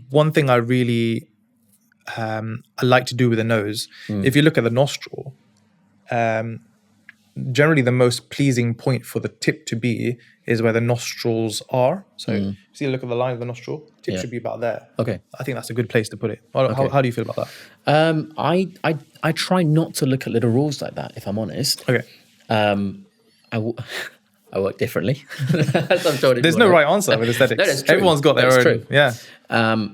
one thing I really I like to do with the nose, if you look at the nostril, generally the most pleasing point for the tip to be is where the nostrils are. So see, look at the line of the nostril. Tip should be about there. Okay. I think that's a good place to put it. How do you feel about that? I try not to look at little rules like that, if I'm honest. Okay. I work differently. There's no right answer with aesthetics. No, that's true. Everyone's got their own. True. Yeah.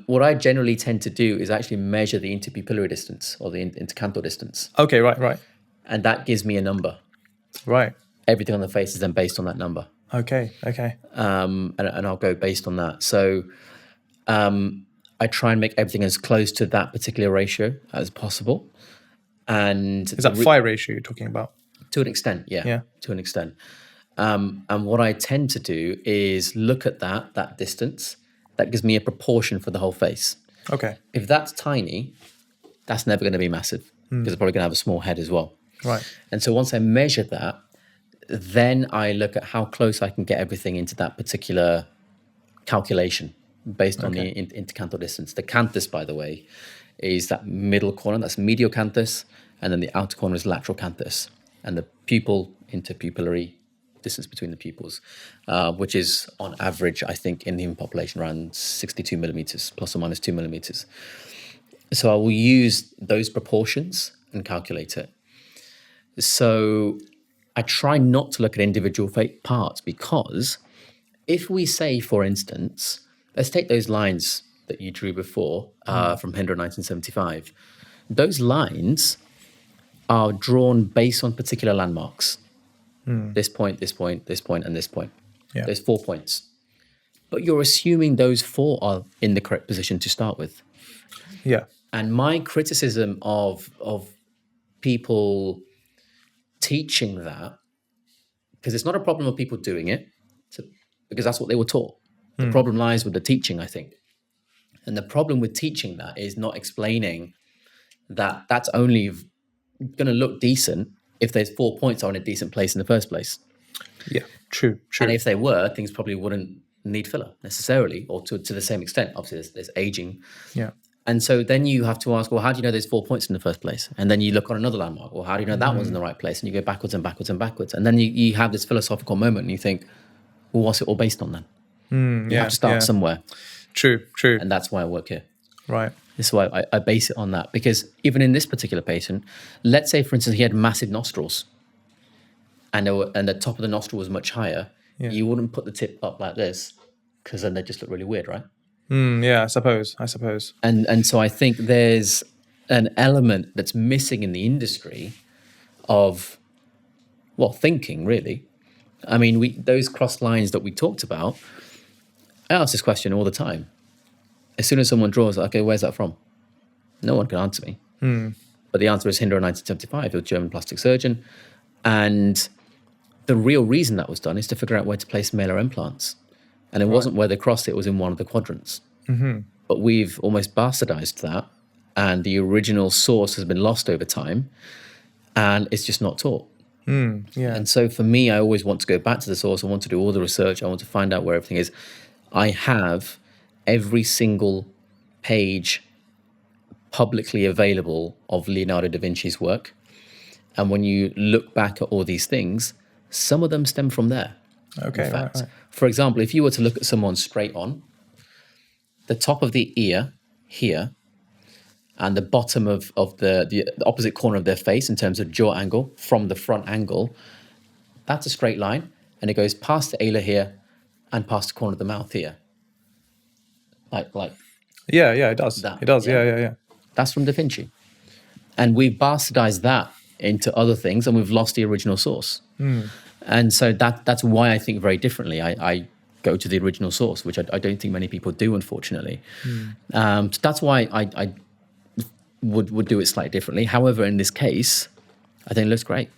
What I generally tend to do is actually measure the interpupillary distance or the intercanthal distance. Okay, right. And that gives me a number. Right. Everything on the face is then based on that number. Okay. And I'll go based on that. So I try and make everything as close to that particular ratio as possible. And is that phi ratio you're talking about? To an extent, yeah. To an extent. And what I tend to do is look at that distance. That gives me a proportion for the whole face. Okay. If that's tiny, that's never going to be massive because it's probably going to have a small head as well. Right. And so once I measure that, then I look at how close I can get everything into that particular calculation based on the intercanthal distance. The canthus, by the way, is that middle corner. That's medial canthus. And then the outer corner is lateral canthus. And the pupil, interpupillary distance between the pupils, which is on average, I think, in the human population around 62 millimeters, plus or minus 2 millimeters. So I will use those proportions and calculate it. So I try not to look at individual parts because if we say, for instance, let's take those lines that you drew before from Hinder 1975. Those lines are drawn based on particular landmarks. This point, this point, this point, and this point. Yeah. There's 4 points. But you're assuming those 4 are in the correct position to start with. Yeah. And my criticism of people teaching that, because it's not a problem of people doing it, because that's what they were taught. The problem lies with the teaching, I think. And the problem with teaching that is not explaining that that's only going to look decent if there's 4 points are in a decent place in the first place. Yeah, true. And if they were, things probably wouldn't need filler necessarily, or to the same extent. Obviously, there's aging. Yeah. And so then you have to ask, well, how do you know there's 4 points in the first place? And then you look on another landmark. Well, how do you know that one's in the right place? And you go backwards and backwards and backwards. And then you have this philosophical moment and you think, well, what's it all based on then? You have to start somewhere. True. And that's why I work here. Right. This is why I base it on that. Because even in this particular patient, let's say, for instance, he had massive nostrils and the top of the nostril was much higher. Yeah. You wouldn't put the tip up like this because then they just look really weird, right? Yeah, I suppose. And so I think there's an element that's missing in the industry of, thinking, really. I mean, those cross lines that we talked about, I ask this question all the time. As soon as someone draws, okay, where's that from? No one can answer me. But the answer is Hinder 1975, a German plastic surgeon. And the real reason that was done is to figure out where to place malar implants. And it wasn't where they crossed, it was in one of the quadrants. But we've almost bastardized that. And the original source has been lost over time. And it's just not taught. And so for me, I always want to go back to the source. I want to do all the research. I want to find out where everything is. I have every single page publicly available of Leonardo da Vinci's work. And when you look back at all these things, some of them stem from there. Okay, in fact. right. For example, if you were to look at someone straight on, the top of the ear here and the bottom of the opposite corner of their face in terms of jaw angle from the front angle, that's a straight line. And it goes past the ala here and past the corner of the mouth here. Like yeah, it does. It does. Yeah. That's from Da Vinci. And we've bastardized that into other things and we've lost the original source. And so that's why I think very differently. I go to the original source, which I don't think many people do, unfortunately. So that's why I would do it slightly differently. However, in this case, I think it looks great.